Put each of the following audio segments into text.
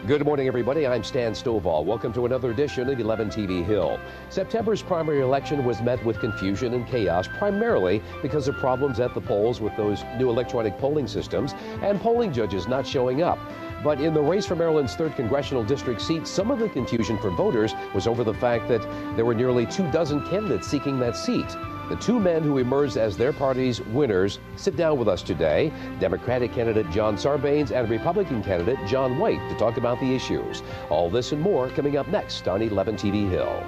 Good morning, everybody. I'm Stan Stovall. Welcome to another edition of 11 TV Hill. September's primary election was met with confusion and chaos, primarily because of problems at the polls with those new electronic polling systems and polling judges not showing up. But in the race for Maryland's 3rd congressional district seat, some of the confusion for voters was over the fact that there were nearly 24 candidates seeking that seat. The two men who emerged as their party's winners sit down with us today, Democratic candidate John Sarbanes and Republican candidate John White, to talk about the issues. All this and more coming up next on 11 TV Hill.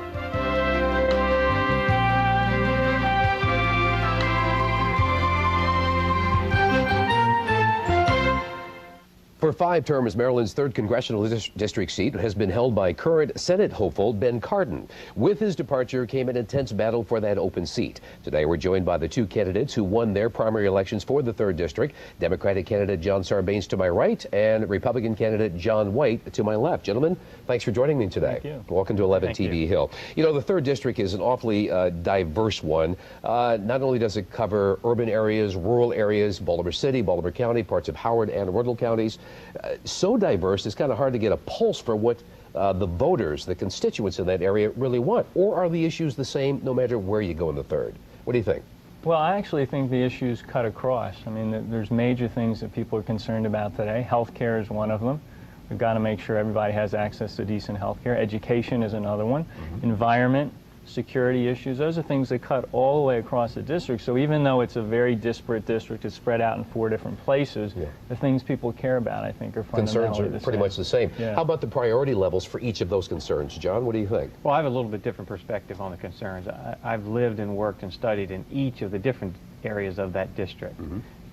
For 5 terms, Maryland's 3rd congressional district seat has been held by current Senate hopeful Ben Cardin. With his departure came an intense battle for that open seat. Today we're joined by the two candidates who won their primary elections for the 3rd district, Democratic candidate John Sarbanes to my right and Republican candidate John White to my left. Gentlemen, thanks for joining me today. Thank you. Welcome to 11 TV Hill. You know, the 3rd district is an awfully diverse one. Not only does it cover urban areas, rural areas, Baltimore City, Baltimore County, parts of Howard and Arundel counties. So diverse, it's kind of hard to get a pulse for what the voters, the constituents in that area really want. Or are the issues the same no matter where you go in the 3rd? What do you think? Well, I actually think the issues cut across. I mean, there's major things that people are concerned about today. Healthcare is one of them. We've got to make sure everybody has access to decent healthcare. Education is another one. Environment, security issues, those are things that cut all the way across the district. So even though it's a very disparate district, it's spread out in 4 different places, the things people care about, I think, are fundamentally the same. Concerns are pretty much the same. Yeah. How about the priority levels for each of those concerns? John, what do you think? Well, I have a little bit different perspective on the concerns. I've lived and worked and studied in each of the different areas of that district.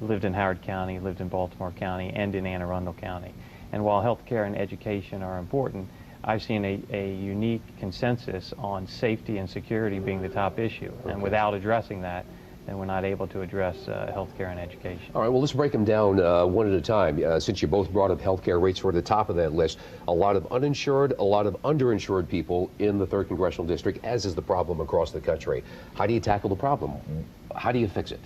Lived in Howard County, lived in Baltimore County, and in Anne Arundel County. And while healthcare and education are important, I've seen a unique consensus on safety and security being the top issue. And without addressing that, then we're not able to address healthcare and education. All right, well, let's break them down one at a time. Since you both brought up healthcare rates toward the top of that list, a lot of uninsured, a lot of underinsured people in the 3rd congressional district, as is the problem across the country. How do you tackle the problem? How do you fix it?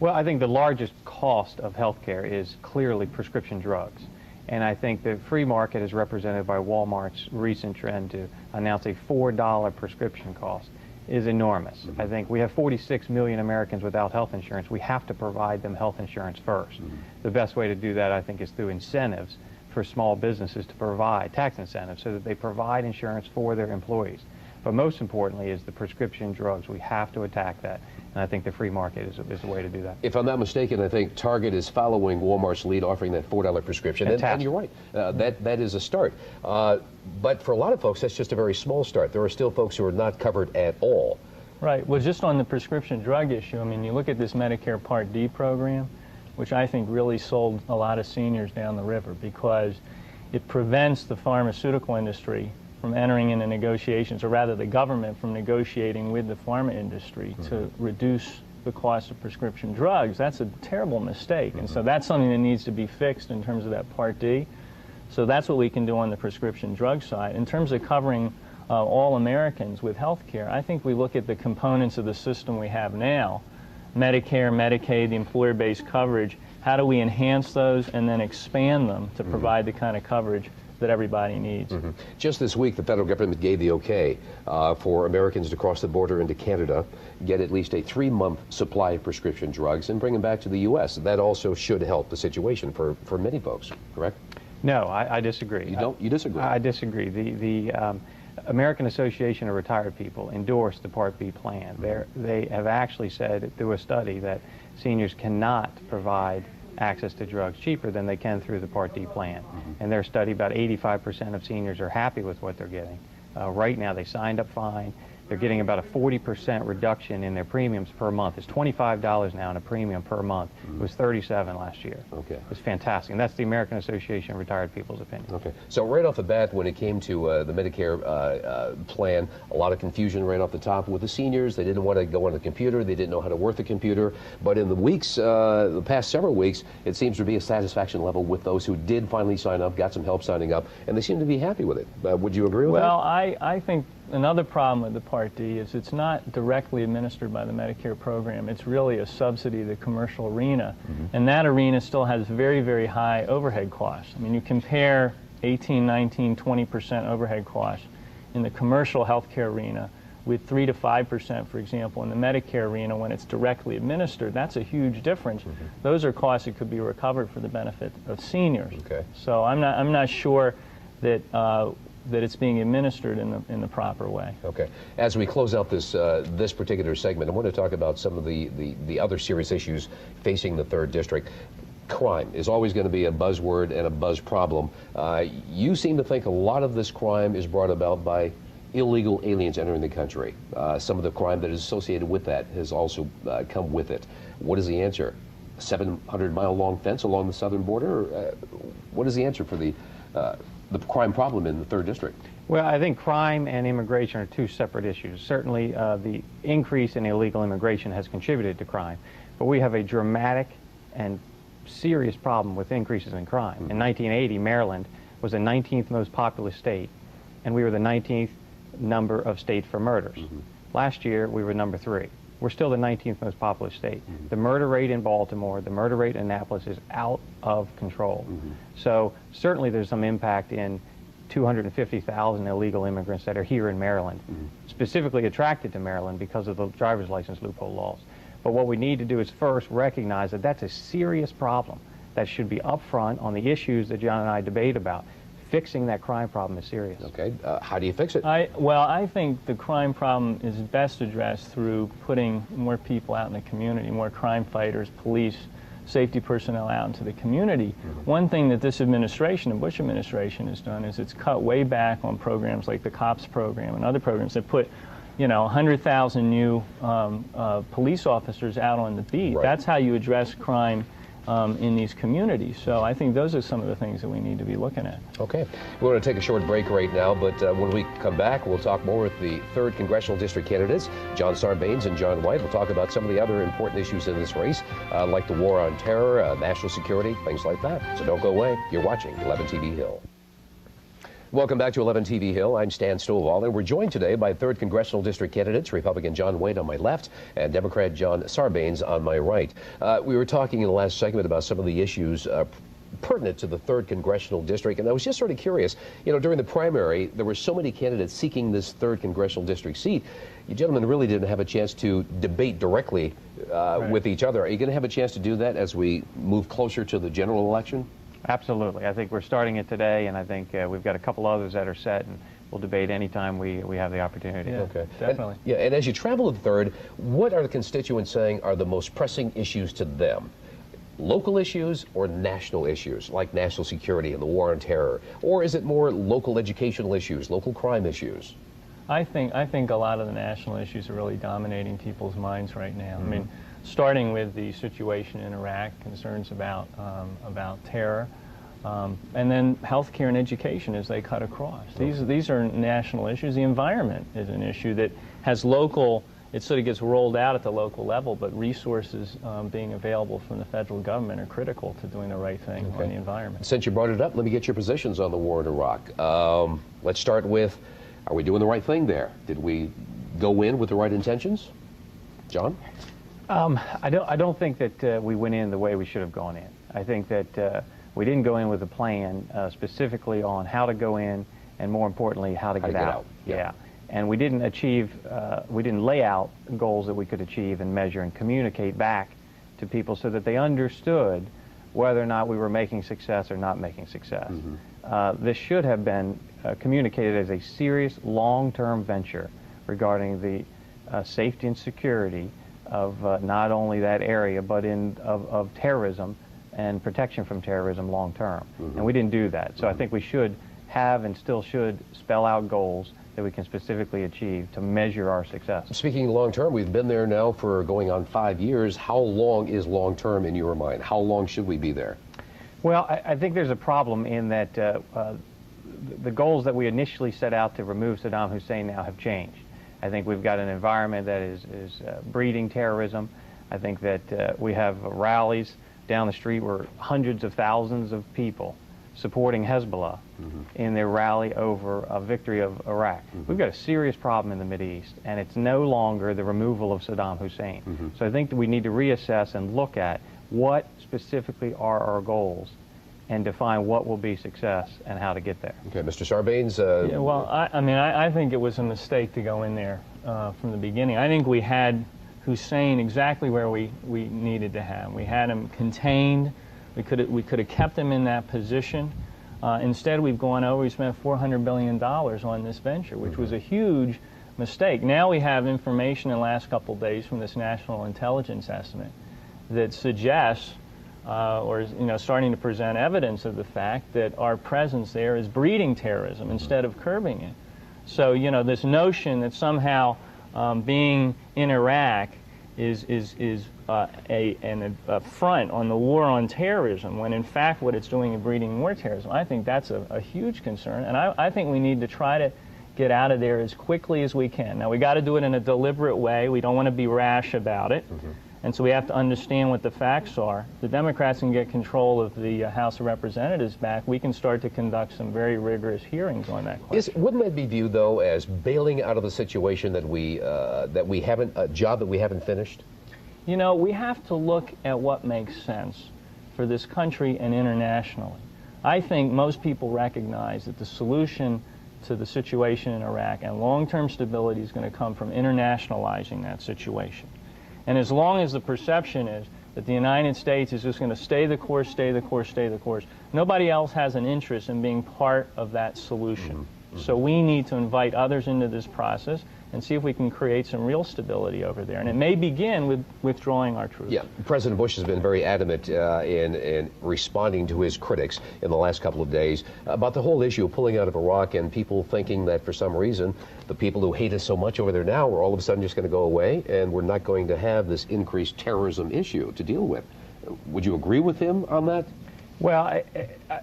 Well, I think the largest cost of healthcare is clearly prescription drugs. And I think the free market, as represented by Walmart's recent trend to announce a $4 prescription cost, is enormous. I think we have 46 million Americans without health insurance. We have to provide them health insurance first. The best way to do that, I think, is through incentives for small businesses to provide tax incentives so that they provide insurance for their employees. But most importantly is the prescription drugs. We have to attack that. And I think the free market is the way to do that. If I'm not mistaken, I think Target is following Walmart's lead, offering that $4 prescription. And you're right. That is a start. But for a lot of folks, that's just a very small start. There are still folks who are not covered at all. Right. Well, just on the prescription drug issue, I mean, you look at this Medicare Part D program, which I think really sold a lot of seniors down the river because it prevents the pharmaceutical industry from entering into negotiations, or rather the government from negotiating with the pharma industry to reduce the cost of prescription drugs. That's a terrible mistake. And so that's something that needs to be fixed in terms of that Part D. So that's what we can do on the prescription drug side. In terms of covering all Americans with health care, I think we look at the components of the system we have now, Medicare, Medicaid, the employer-based coverage. How do we enhance those and then expand them to provide the kind of coverage that everybody needs? Just this week, the federal government gave the okay for Americans to cross the border into Canada, get at least a 3-month supply of prescription drugs, and bring them back to the U.S. That also should help the situation for many folks, correct? No, I disagree. You don't? You disagree? I disagree. The American Association of Retired People endorsed the Part B plan. They have actually said through a study that seniors cannot provide access to drugs cheaper than they can through the Part D plan. And their study, about 85% of seniors are happy with what they're getting. Right now, they signed up fine. They're getting about a 40% reduction in their premiums per month. It's $25 now in a premium per month. It was $37 last year. Okay. It's fantastic. And that's the American Association of Retired People's opinion. Okay. So right off the bat, when it came to the Medicare plan, a lot of confusion right off the top with the seniors. They didn't want to go on the computer. They didn't know how to work the computer. But in the weeks, the past several weeks, it seems to be a satisfaction level with those who did finally sign up, got some help signing up, and they seem to be happy with it. Would you agree with that? Well, I think another problem with the Part D is it's not directly administered by the Medicare program. It's really a subsidy to the commercial arena. And that arena still has very, very high overhead costs. I mean, you compare 18, 19, 20% overhead costs in the commercial healthcare arena, with 3 to 5%, for example, in the Medicare arena when it's directly administered. That's a huge difference. Those are costs that could be recovered for the benefit of seniors. Okay. So I'm not sure that that it's being administered in the proper way. Okay. As we close out this this particular segment, I want to talk about some of the other serious issues facing the 3rd District. Crime is always going to be a buzzword and a buzz problem. You seem to think a lot of this crime is brought about by illegal aliens entering the country. Some of the crime that is associated with that has also come with it. What is the answer? A 700-mile-long fence along the southern border? What is the answer for the crime problem in the 3rd District? Well, I think crime and immigration are two separate issues. Certainly, the increase in illegal immigration has contributed to crime, but we have a dramatic and serious problem with increases in crime. In 1980, Maryland was the 19th most populous state, and we were the 19th number of state for murders. Last year, we were number 3. We're still the 19th most populous state. The murder rate in Baltimore, the murder rate in Annapolis is out of control. So certainly there's some impact in 250,000 illegal immigrants that are here in Maryland, specifically attracted to Maryland because of the driver's license loophole laws. But what we need to do is first recognize that that's a serious problem that should be upfront on the issues that John and I debate about. Fixing that crime problem is serious. Okay. How do you fix it? Well, I think the crime problem is best addressed through putting more people out in the community, more crime fighters, police, safety personnel out into the community. One thing that this administration, the Bush administration, has done is it's cut way back on programs like the COPS program and other programs that put 100,000 new police officers out on the beat. Right. That's how you address crime in these communities. So I think those are some of the things that we need to be looking at. Okay. We're going to take a short break right now, but when we come back, we'll talk more with the 3rd Congressional District candidates, John Sarbanes and John White. We'll talk about some of the other important issues in this race, like the war on terror, national security, things like that. So don't go away. You're watching 11 TV Hill. Welcome back to 11 TV Hill. I'm Stan Stovall, and we're joined today by 3rd Congressional District candidates, Republican John White on my left and Democrat John Sarbanes on my right. We were talking in the last segment about some of the issues pertinent to the 3rd Congressional District, and I was just sort of curious, during the primary, there were so many candidates seeking this 3rd Congressional District seat. You gentlemen really didn't have a chance to debate directly with each other. Are you going to have a chance to do that as we move closer to the general election? Absolutely. I think we're starting it today, and I think we've got a couple others that are set, and we'll debate anytime we have the opportunity. Yeah, okay. definitely. And as you travel to the 3rd, what are the constituents saying are the most pressing issues to them? Local issues or national issues, like national security and the war on terror? Or is it more local educational issues, local crime issues? I think a lot of the national issues are really dominating people's minds right now. I mean, starting with the situation in Iraq, concerns about terror, and then healthcare and education as they cut across. These are national issues. The environment is an issue that has local, it sort of gets rolled out at the local level, but resources being available from the federal government are critical to doing the right thing on the environment. Since you brought it up, let me get your positions on the war in Iraq. Let's start with, are we doing the right thing there? Did we go in with the right intentions? John? I don't think that we went in the way we should have gone in. I think that we didn't go in with a plan specifically on how to go in, and more importantly, how to get out. Yeah. And we didn't achieve, we didn't lay out goals that we could achieve and measure and communicate back to people so that they understood whether or not we were making success or not making success. This should have been communicated as a serious long-term venture regarding the safety and security of not only that area, but of terrorism and protection from terrorism long term. And we didn't do that. So I think we should have and still should spell out goals that we can specifically achieve to measure our success. Speaking long term, we've been there now for going on 5 years. How long is long term in your mind? How long should we be there? Well, I think there's a problem in that the goals that we initially set out to remove Saddam Hussein now have changed. I think we've got an environment that is breeding terrorism. I think that we have rallies down the street where hundreds of thousands of people supporting Hezbollah in their rally over a victory of Iraq. We've got a serious problem in the Mideast, and it's no longer the removal of Saddam Hussein. So I think that we need to reassess and look at what specifically are our goals and define what will be success and how to get there. Okay, Mr. Sarbanes. Yeah, well, I think it was a mistake to go in there from the beginning. I think we had Hussein exactly where we needed to have. We had him contained. We could have kept him in that position. Instead, we've gone over. We spent $400 billion on this venture, which was a huge mistake. Now we have information in the last couple of days from this national intelligence estimate that suggests, or is, starting to present evidence of the fact that our presence there is breeding terrorism instead of curbing it. So, this notion that somehow being in Iraq is an affront on the war on terrorism, when in fact what it's doing is breeding more terrorism. I think that's a huge concern, and I think we need to try to get out of there as quickly as we can. Now, we got to do it in a deliberate way. We don't want to be rash about it. And so we have to understand what the facts are. The Democrats can get control of the House of Representatives back. We can start to conduct some very rigorous hearings on that question. Wouldn't that be viewed, though, as bailing out of the situation that we haven't, a job that we haven't finished? We have to look at what makes sense for this country and internationally. I think most people recognize that the solution to the situation in Iraq and long-term stability is going to come from internationalizing that situation. And as long as the perception is that the United States is just going to stay the course, stay the course, stay the course, nobody else has an interest in being part of that solution. So we need to invite others into this process and see if we can create some real stability over there. And it may begin with withdrawing our troops. Yeah, President Bush has been very adamant in responding to his critics in the last couple of days about the whole issue of pulling out of Iraq, and people thinking that for some reason the people who hate us so much over there now are all of a sudden just going to go away, and we're not going to have this increased terrorism issue to deal with. Would you agree with him on that? Well,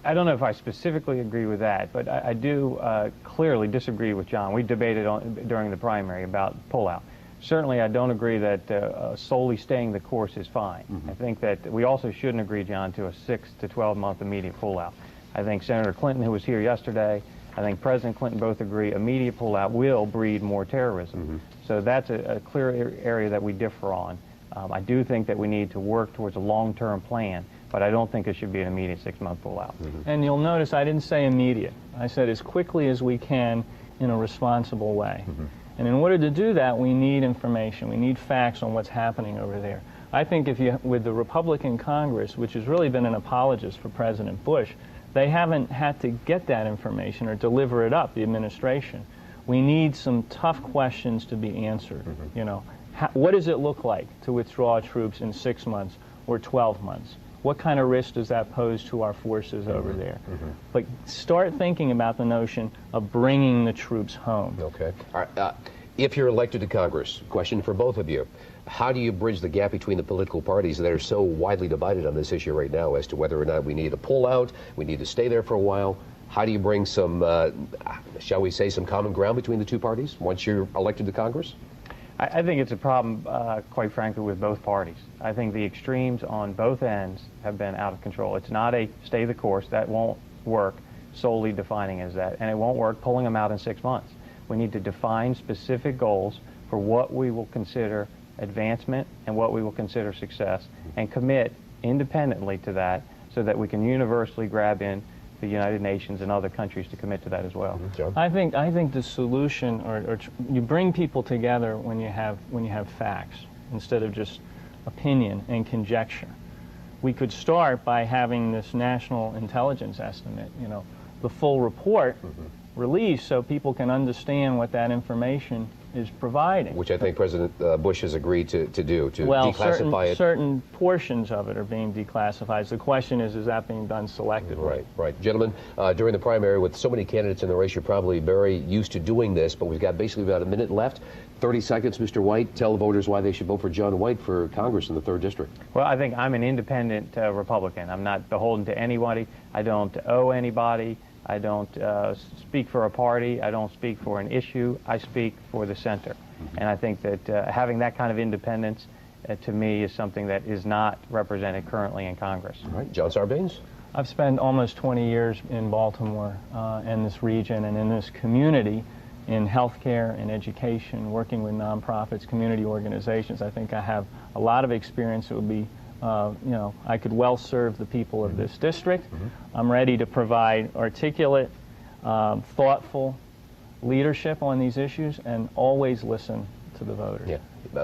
I don't know if I specifically agree with that, but I do clearly disagree with John. We debated during the primary about pullout. Certainly, I don't agree that solely staying the course is fine. I think that we also shouldn't agree, John, to a 6 to 12-month immediate pullout. I think Senator Clinton, who was here yesterday, I think President Clinton both agree immediate pullout will breed more terrorism. So that's a clear area that we differ on. I do think that we need to work towards a long-term plan, but I don't think it should be an immediate 6-month pullout. And you'll notice I didn't say immediate. I said as quickly as we can in a responsible way. And in order to do that, we need information. We need facts on what's happening over there. I think with the Republican Congress, which has really been an apologist for President Bush, they haven't had to get that information or deliver it up, the administration. We need some tough questions to be answered. What does it look like to withdraw troops in 6 months or 12 months? What kind of risk does that pose to our forces over there? But start thinking about the notion of bringing the troops home. Okay. All right. If you're elected to Congress, question for both of you, how do you bridge the gap between the political parties that are so widely divided on this issue right now as to whether or not we need a pullout, we need to stay there for a while? How do you bring some, shall we say, some common ground between the two parties once you're elected to Congress? I think it's a problem, quite frankly, with both parties. I think the extremes on both ends have been out of control. It's not a stay the course. That won't work, solely defining as that. And it won't work pulling them out in 6 months. We need to define specific goals for what we will consider advancement and what we will consider success, and commit independently to that so that we can universally grab in the United Nations and other countries to commit to that as well. John? I think the solution, or you bring people together when you have facts instead of just opinion and conjecture. We could start by having this national intelligence estimate, the full report released so people can understand what that information is providing. Which I think President Bush has agreed to do, to well, declassify it. Certain portions of it are being declassified. The question is that being done selectively? Right. Gentlemen, during the primary, with so many candidates in the race, you're probably very used to doing this, but we've got basically about a minute left. 30 seconds, Mr. White. Tell the voters why they should vote for John White for Congress in the 3rd District. Well, I think I'm an independent Republican. I'm not beholden to anybody. I don't owe anybody. I don't speak for a party. I don't speak for an issue. I speak for the center. And I think that having that kind of independence, to me, is something that is not represented currently in Congress. All right. John Sarbanes? I've spent almost 20 years in Baltimore and this region and in this community in healthcare and education, working with nonprofits, community organizations. I think I have a lot of experience that would be you know, I could well serve the people of this district. I'm ready to provide articulate, thoughtful leadership on these issues and always listen to the voters. Yeah.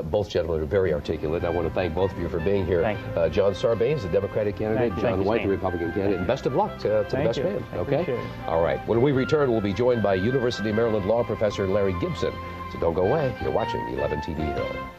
Both gentlemen are very articulate. I want to thank both of you for being here. Thank you. John Sarbanes, the Democratic candidate, John White, the Republican candidate, and best of luck to the best man. Okay? All right. When we return, we'll be joined by University of Maryland law professor Larry Gibson. So don't go away. You're watching 11 TV Hill.